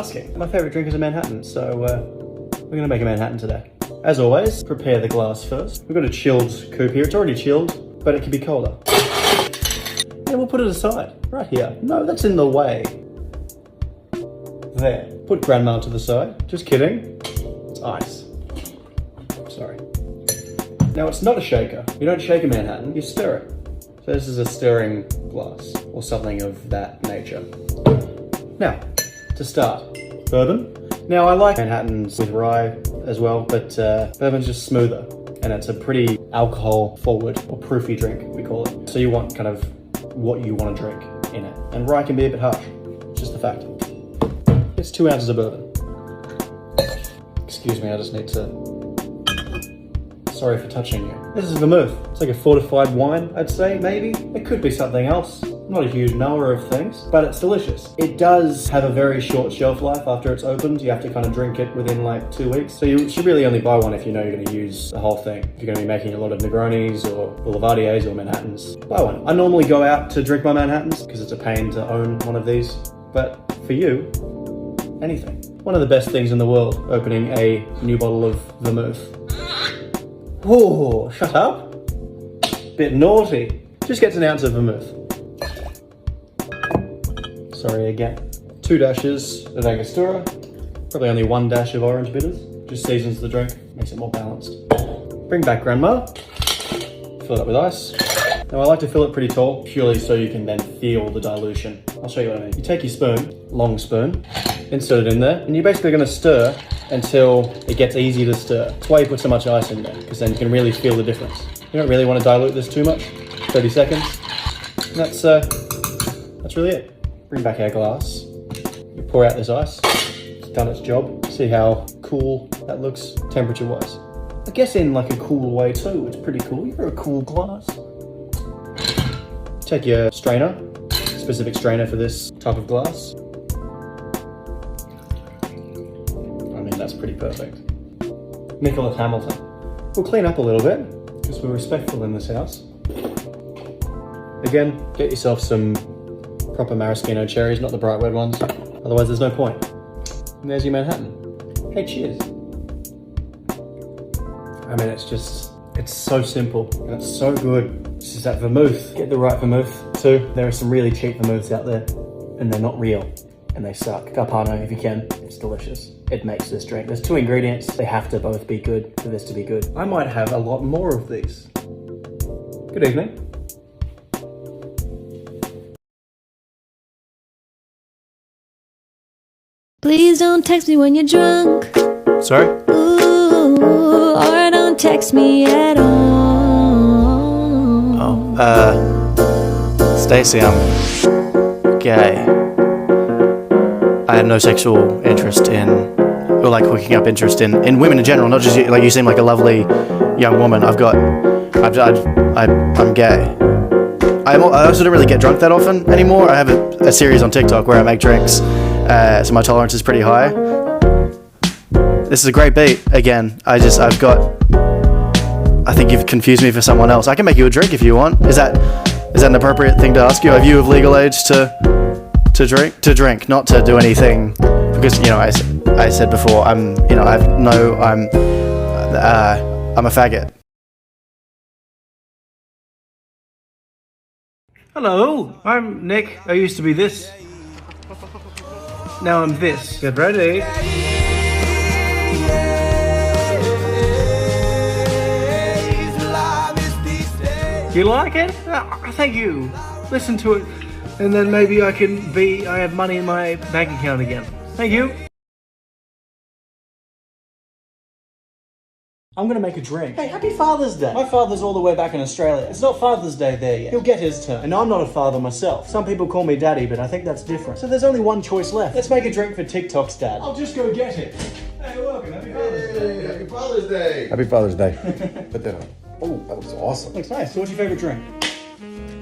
asking. My favourite drink is a Manhattan, so we're gonna make a Manhattan today. As always, prepare the glass first. We've got a chilled coupe here. It's already chilled, but it can be colder. And we'll put it aside, right here. No, that's in the way. There. Put grandma to the side. Just kidding. It's ice. Sorry. Now it's not a shaker. You don't shake a Manhattan, you stir it. So this is a stirring glass, or something of that nature. Now, to start, bourbon. Now I like Manhattans with rye as well, but bourbon's just smoother. And it's a pretty alcohol forward, or proofy drink, we call it. So you want kind of what you want to drink in it. And rye can be a bit harsh, it's just a fact. It's 2 ounces of bourbon. Excuse me, I just need to... Sorry for touching you. This is vermouth. It's like a fortified wine, I'd say, maybe. It could be something else. I'm not a huge knower of things, but it's delicious. It does have a very short shelf life after it's opened. You have to kind of drink it within like 2 weeks. So you should really only buy one if you know you're going to use the whole thing. If you're going to be making a lot of Negronis or Boulevardiers or Manhattans, buy one. I normally go out to drink my Manhattans because it's a pain to own one of these. But for you, anything. One of the best things in the world, opening a new bottle of vermouth. Whoa, shut up. Bit naughty. Just gets an ounce of vermouth. Sorry again. 2 dashes of Angostura. Probably only 1 dash of orange bitters. Just seasons the drink, makes it more balanced. Bring back grandma. Fill it up with ice. Now I like to fill it pretty tall, purely so you can then feel the dilution. I'll show you what I mean. You take your spoon, long spoon, insert it in there, and you're basically going to stir until it gets easy to stir. That's why you put so much ice in there, because then you can really feel the difference. You don't really want to dilute this too much. 30 seconds. And that's really it. Bring back our glass. You pour out this ice. It's done its job. See how cool that looks temperature-wise. I guess in like a cool way too. It's pretty cool. You're a cool glass. Take your strainer, specific strainer for this type of glass. I mean, that's pretty perfect. Nicholas Hamilton. We'll clean up a little bit, because we're respectful in this house. Again, get yourself some proper maraschino cherries, not the bright red ones. Otherwise, there's no point. And there's your Manhattan. Hey, cheers. I mean, it's so simple, and it's so good. It's just that vermouth. Get the right vermouth, too. There are some really cheap vermouths out there, and they're not real, and they suck. Carpano, if you can, it's delicious. It makes this drink. There's 2 ingredients. They have to both be good for this to be good. I might have a lot more of these. Good evening. Please don't text me when you're drunk. Sorry? Ooh, or don't text me at all. Stacey, I'm gay. I have no sexual interest in, or like hooking up interest in women in general, not just you. Like, you seem like a lovely young woman. I'm gay. I also don't really get drunk that often anymore. I have a series on TikTok where I make drinks, so my tolerance is pretty high. This is a great beat. Again, I think you've confused me for someone else. I can make you a drink if you want. Is that an appropriate thing to ask you? Are you of legal age to drink? To drink, not to do anything. Because, you know, I said before, I'm a faggot. Hello, I'm Nick. I used to be this. Now I'm this. Get ready. You like it? Thank you. Listen to it, and then maybe I have money in my bank account again. Thank you. I'm gonna make a drink. Hey, happy Father's Day. My father's all the way back in Australia. It's not Father's Day there yet. He'll get his turn. And I'm not a father myself. Some people call me daddy, but I think that's different. So there's only one choice left. Let's make a drink for TikTok's dad. I'll just go get it. Hey, welcome. Happy Father's Day. Happy Father's Day. Happy Father's Day. Put that on. Oh, that looks awesome. Looks nice. So what's your favorite drink?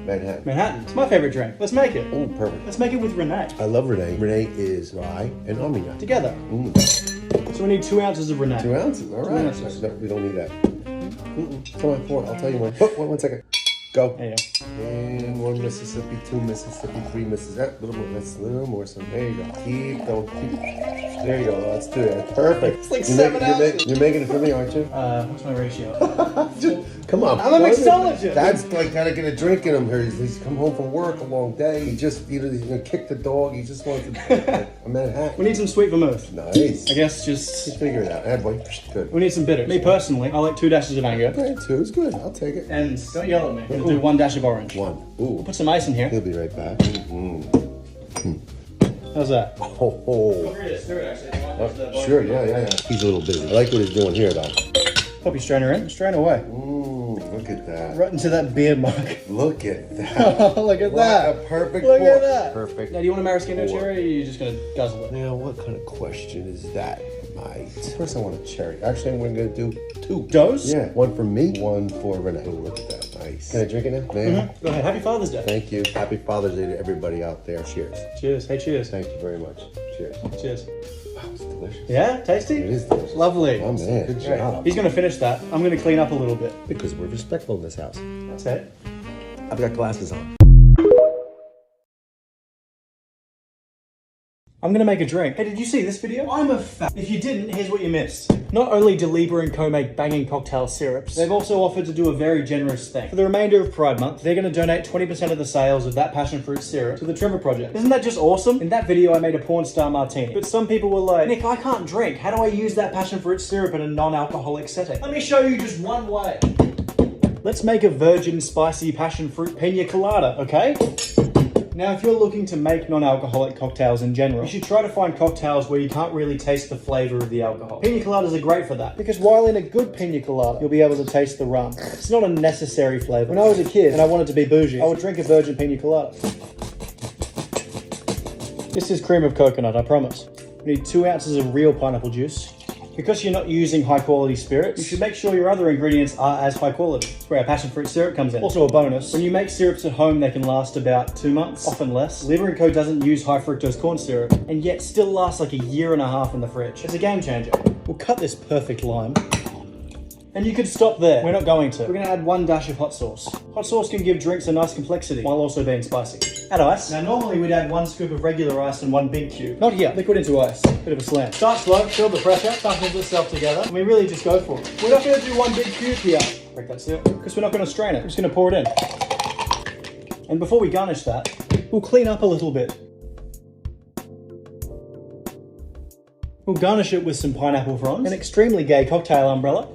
Manhattan. Manhattan. It's my favorite drink. Let's make it. Oh, perfect. Let's make it with Renee. I love Renee. Renee is rye and Omnia. Together. So we need 2 ounces of Renee. 2 ounces. All right. ounces. No, we don't need that. Come on, pour it. I'll tell you when. Oh, one second. Go. There you go. And 1 Mississippi, 2 Mississippi, 3 Mississippi. A little more. That's a little more. So there you go. Keep going. There you go. Let's do it. Perfect. It's like 7 ounces. You're making it for me, aren't you? What's my ratio? Come on. I'm a mixologist. Dad's like gotta get a drink in him here. He's come home from work, a long day. He just, he's gonna kick the dog. He just wants to. A Manhattan. We need some sweet vermouth. Nice. I guess just Figure it out. Boy. Good. we need some bitters. Me personally, I like 2 dashes of anger. Okay, 2 is good. I'll take it. And don't yell at me. I'm gonna do 1 dash of orange. 1. Ooh. Put some ice in here. He'll be right back. How's that? Oh. Sure, yeah. He's a little busy. I like what he's doing here, though. Pop your strainer in. Strain away. Look at that. Right into that beer mug. Look at that. Look at What that. a perfect Look pour. at that. Perfect. Now, do you want a maraschino cherry or are you just gonna guzzle it? Now, what kind of question is that, mate? First, I want a cherry. Actually, I'm going to do 2. Dose? Yeah, 1 for me, 1 for Renee. Oh, look at that. Nice. Can I drink it now? Man. Go ahead. Happy Father's Day. Thank you. Happy Father's Day to everybody out there. Cheers. Cheers. Hey, cheers. Thank you very much. Cheers. Cheers. Wow, it's delicious. Yeah? Tasty? It is delicious. Lovely. Oh, man. Good job. He's gonna finish that. I'm gonna clean up a little bit. Because we're respectful in this house. That's it. I've got glasses on. I'm gonna make a drink. Hey, did you see this video? I'm a fan. If you didn't, here's what you missed. Not only do Libra & Co make banging cocktail syrups, they've also offered to do a very generous thing. For the remainder of Pride Month, they're gonna donate 20% of the sales of that passion fruit syrup to the Trevor Project. Isn't that just awesome? In that video, I made a porn star martini. But some people were like, Nick, I can't drink. How do I use that passion fruit syrup in a non-alcoholic setting? Let me show you just one way. Let's make a virgin spicy passion fruit pina colada, okay? Now, if you're looking to make non-alcoholic cocktails in general, you should try to find cocktails where you can't really taste the flavor of the alcohol. Pina coladas are great for that, because while in a good pina colada, you'll be able to taste the rum. It's not a necessary flavor. When I was a kid and I wanted to be bougie, I would drink a virgin pina colada. This is cream of coconut, I promise. You need 2 ounces of real pineapple juice. Because you're not using high quality spirits, you should make sure your other ingredients are as high quality. That's where our passion fruit syrup comes in. Also a bonus, when you make syrups at home, they can last about 2 months, often less. Libra & Co doesn't use high fructose corn syrup, and yet still lasts like a 1.5 years in the fridge. It's a game changer. We'll cut this perfect lime. And you could stop there. We're not going to. We're gonna add 1 dash of hot sauce. Hot sauce can give drinks a nice complexity while also being spicy. Add ice. Now normally we'd add 1 scoop of regular ice and 1 big cube. Not here. Liquid into ice. Bit of a slam. Start slow, build the pressure, buckles itself together, and we really just go for it. We're not gonna do 1 big cube here. Break that seal. Because we're not gonna strain it. We're just gonna pour it in. And before we garnish that, we'll clean up a little bit. We'll garnish it with some pineapple fronds, an extremely gay cocktail umbrella,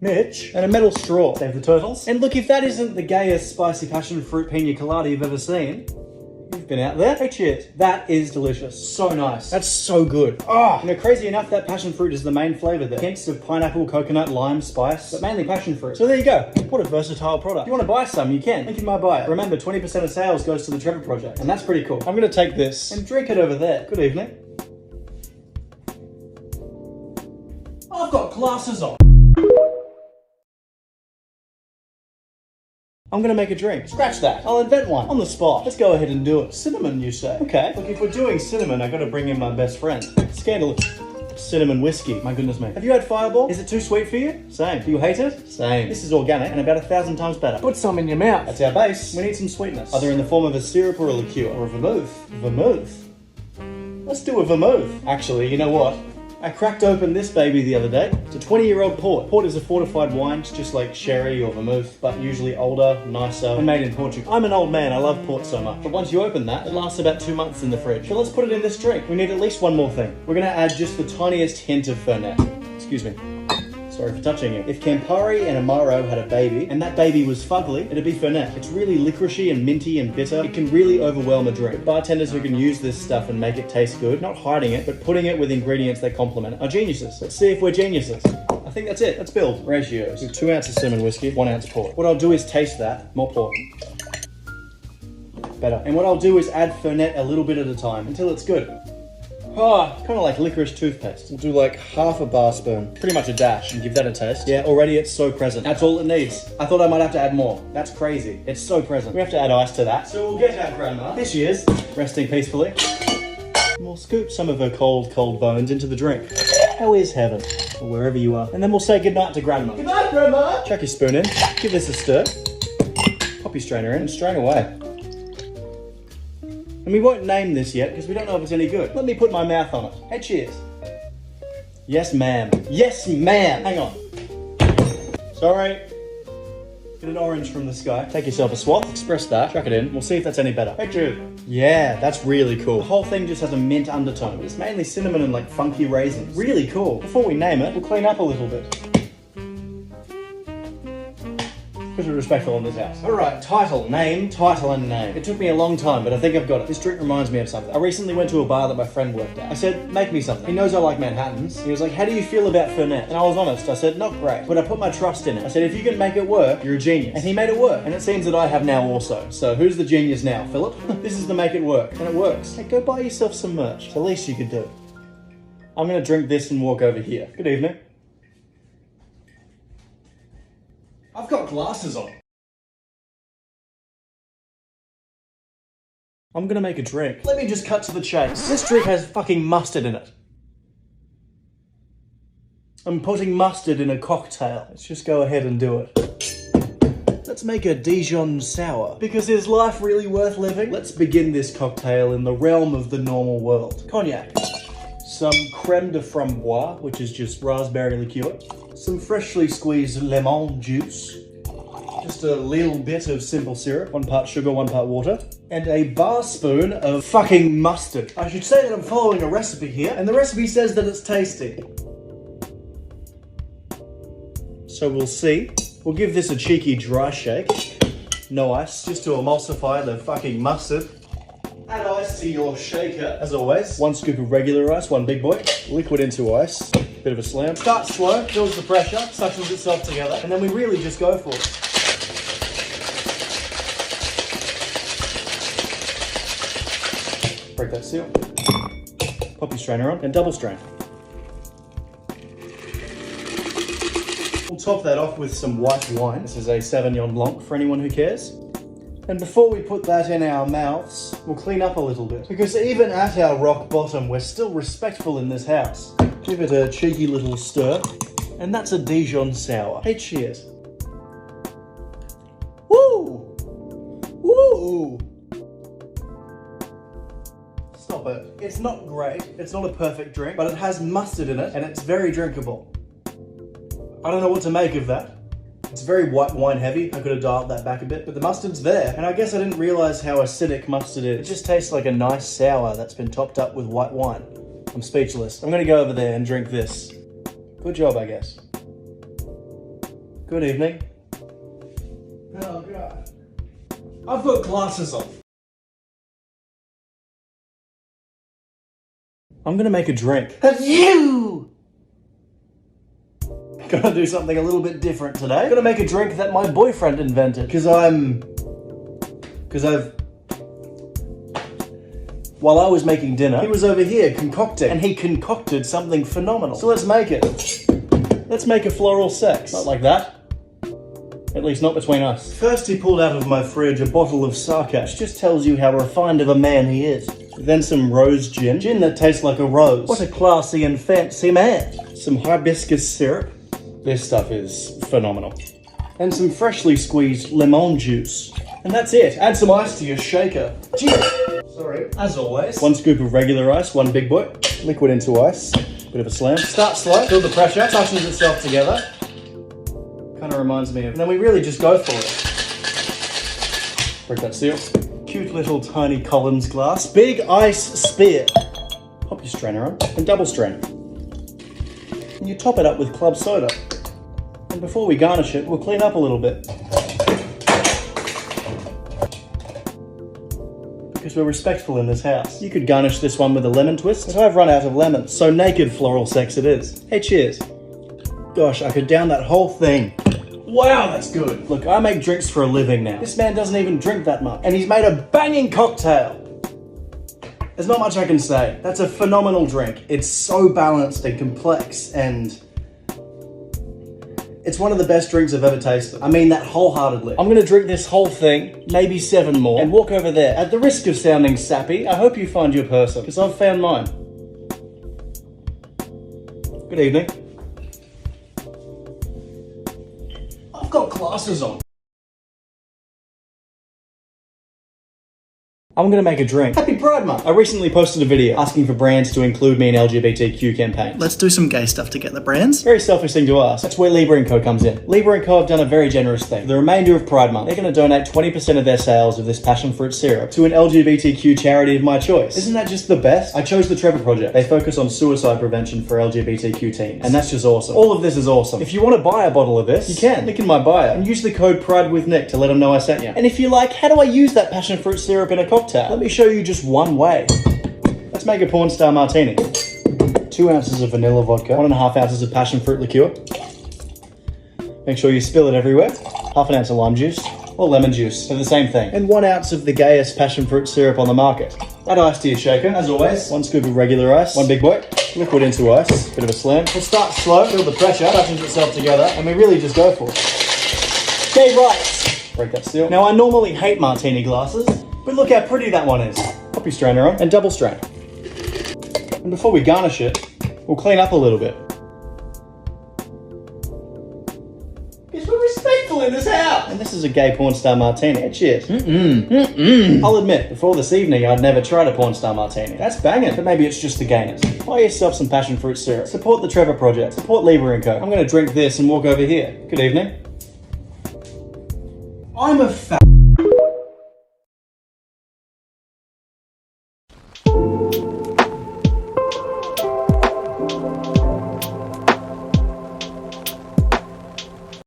Mitch, and a metal straw. Save the turtles. And look, if that isn't the gayest spicy passion fruit pina colada you've ever seen, you've been out there. Hey, cheers. That is delicious. So nice. That's so good. Ah, you know, crazy enough, that passion fruit is the main flavor there. Hints of pineapple, coconut, lime, spice, but mainly passion fruit. So there you go. What a versatile product. If you want to buy some, you can. Link in my bio. Remember, 20% of sales goes to the Trevor Project, and that's pretty cool. I'm gonna take this and drink it over there. Good evening. I've got glasses on. I'm gonna make a drink. Scratch that. I'll invent one. On the spot. Let's go ahead and do it. Cinnamon, you say? Okay. Look, if we're doing cinnamon, I gotta bring in my best friend. Scandalous. Cinnamon whiskey. My goodness me. Have you had Fireball? Is it too sweet for you? Same. Do you hate it? Same. This is organic and about 1,000 times better. Put some in your mouth. That's our base. We need some sweetness. Either in the form of a syrup or a liqueur. Or a vermouth. Vermouth? Let's do a vermouth. Actually, you know what? I cracked open this baby the other day. It's a 20-year-old port. Port is a fortified wine. It's just like sherry or vermouth, but usually older, nicer, and made in Portugal. I'm an old man. I love port so much. But once you open that, it lasts about 2 months in the fridge. So let's put it in this drink. We need at least 1 more thing. We're gonna add just the tiniest hint of Fernet. Excuse me. Sorry for touching you. If Campari and Amaro had a baby, and that baby was fugly, it'd be Fernet. It's really licoricey and minty and bitter. It can really overwhelm a drink. Bartenders who can use this stuff and make it taste good, not hiding it, but putting it with ingredients that complement it, are geniuses. Let's see if we're geniuses. I think that's it. Let's build. Ratios. 2 ounces cinnamon whiskey, 1 ounce port. What I'll do is taste that. More port. Better. And what I'll do is add Fernet a little bit at a time until it's good. Oh, kind of like licorice toothpaste. We'll do like half a bar spoon, pretty much a dash, and give that a taste. Yeah, already it's so present. That's all it needs. I thought I might have to add more. That's crazy. It's so present. We have to add ice to that. So we'll get our grandma. There she is, resting peacefully. And we'll scoop some of her cold bones into the drink. How is heaven? Or wherever you are. And then we'll say goodnight to Grandma. Good night, Grandma! Chuck your spoon in, give this a stir, pop your strainer in, and strain away. And we won't name this yet, because we don't know if it's any good. Let me put my mouth on it. Hey, cheers. Yes, ma'am. Yes, ma'am! Hang on. Sorry. Get an orange from the sky. Take yourself a swat, express that, chuck it in. We'll see if that's any better. Hey, cheers. Yeah, that's really cool. The whole thing just has a mint undertone. It's mainly cinnamon and like funky raisins. Really cool. Before we name it, we'll clean up a little bit. Because we're respectful in this house. Alright, title, name, and name. It took me a long time, but I think I've got it. This drink reminds me of something. I recently went to a bar that my friend worked at. I said, make me something. He knows I like Manhattans. He was like, how do you feel about Fernet? And I was honest. I said, not great. But I put my trust in it. I said, if you can make it work, you're a genius. And he made it work. And it seems that I have now also. So who's the genius now, Philip? This is the make it work. And it works. Hey, go buy yourself some merch. It's the least you could do. I'm gonna drink this and walk over here. Good evening. I've got glasses on. I'm gonna make a drink. Let me just cut to the chase. This drink has fucking mustard in it. I'm putting mustard in a cocktail. Let's just go ahead and do it. Let's make a Dijon sour. Because is life really worth living? Let's begin this cocktail in the realm of the normal world. Cognac. Some creme de framboise, which is just raspberry liqueur. Some freshly squeezed lemon juice. Just a little bit of simple syrup, 1 part sugar, 1 part water, and a bar spoon of fucking mustard. I should say that I'm following a recipe here, and the recipe says that it's tasty. So we'll see. We'll give this a cheeky dry shake. No ice, just to emulsify the fucking mustard. Add ice to your shaker, as always. 1 scoop of regular ice, 1 big boy. Liquid into ice. Bit of a slam. Start slow, builds the pressure, suctions itself together, and then we really just go for it. Break that seal. Pop your strainer on and double strain. We'll top that off with some white wine. This is a Sauvignon Blanc for anyone who cares. And before we put that in our mouths, we'll clean up a little bit. Because even at our rock bottom, we're still respectful in this house. Give it a cheeky little stir. And that's a Dijon sour. Hey, cheers. Woo! Woo! Stop it. It's not great. It's not a perfect drink, but it has mustard in it, and it's very drinkable. I don't know what to make of that. It's very white wine heavy. I could have dialed that back a bit, but the mustard's there. And I guess I didn't realize how acidic mustard is. It just tastes like a nice sour that's been topped up with white wine. I'm speechless. I'm gonna go over there and drink this. Good job, I guess. Good evening. Oh, God. I've got glasses on. I'm gonna make a drink. Achoo! Gonna do something a little bit different today. Gonna make a drink that my boyfriend invented. While I was making dinner, he was over here concocting, and he concocted something phenomenal. So let's make it. Let's make a floral sex. Not like that. At least not between us. First he pulled out of my fridge a bottle of Sarka, which just tells you how refined of a man he is. Then some rose gin. Gin that tastes like a rose. What a classy and fancy man. Some hibiscus syrup. This stuff is phenomenal. And some freshly squeezed lemon juice. And that's it. Add some ice to your shaker. Cheers. Sorry. As always. 1 scoop of regular ice, 1 big boy. Liquid into ice. Bit of a slam. Start slow. Build the pressure. Suctions itself together. Kind of reminds me of... And then we really just go for it. Break that seal. Cute little tiny Collins glass. Big ice spear. Pop your strainer on and double strain. And you top it up with club soda. And before we garnish it, we'll clean up a little bit. Because we're respectful in this house. You could garnish this one with a lemon twist, but I've run out of lemons. So naked floral sex it is. Hey, cheers. Gosh, I could down that whole thing. Wow, that's good. Look, I make drinks for a living now. This man doesn't even drink that much. And he's made a banging cocktail. There's not much I can say. That's a phenomenal drink. It's so balanced and complex, and it's one of the best drinks I've ever tasted. I mean that wholeheartedly. I'm gonna drink this whole thing, maybe 7 more, and walk over there. At the risk of sounding sappy, I hope you find your person, because I've found mine. Good evening. I've got glasses on. I'm gonna make a drink. Happy Pride Month! I recently posted a video asking for brands to include me in LGBTQ campaigns. Let's do some gay stuff together, brands. Very selfish thing to ask. That's where Libra & Co comes in. Libra & Co have done a very generous thing. For the remainder of Pride Month, they're going to donate 20% of their sales of this passion fruit syrup to an LGBTQ charity of my choice. Isn't that just the best? I chose the Trevor Project. They focus on suicide prevention for LGBTQ teens. And that's just awesome. All of this is awesome. If you want to buy a bottle of this, you can. Link in my bio. And use the code PRIDEWITHNICK to let them know I sent you. And if you're like, how do I use that passion fruit syrup in a cocktail? Let me show you just one way. Let's make a porn star martini. 2 ounces of vanilla vodka, 1.5 ounces of passion fruit liqueur. Make sure you spill it everywhere. 1/2 ounce of lime juice or lemon juice, they're the same thing. And 1 ounce of the gayest passion fruit syrup on the market. Add ice to your shaker, as always. 1 scoop of regular ice, 1 big boy. Liquid into ice, bit of a slam. We'll start slow, feel the pressure, touches itself together, and we really just go for it. Gay rights. Break that seal. Now I normally hate martini glasses, but look how pretty that one is. Pop your strainer on and double strain. And before we garnish it, we'll clean up a little bit. Because we're respectful in this house. And this is a gay porn star martini. Cheers. I'll admit, before this evening, I'd never tried a porn star martini. That's banging, but maybe it's just the gayness. Buy yourself some passion fruit syrup. Support the Trevor Project. Support Libra & Co. I'm gonna drink this and walk over here. Good evening. I'm a fat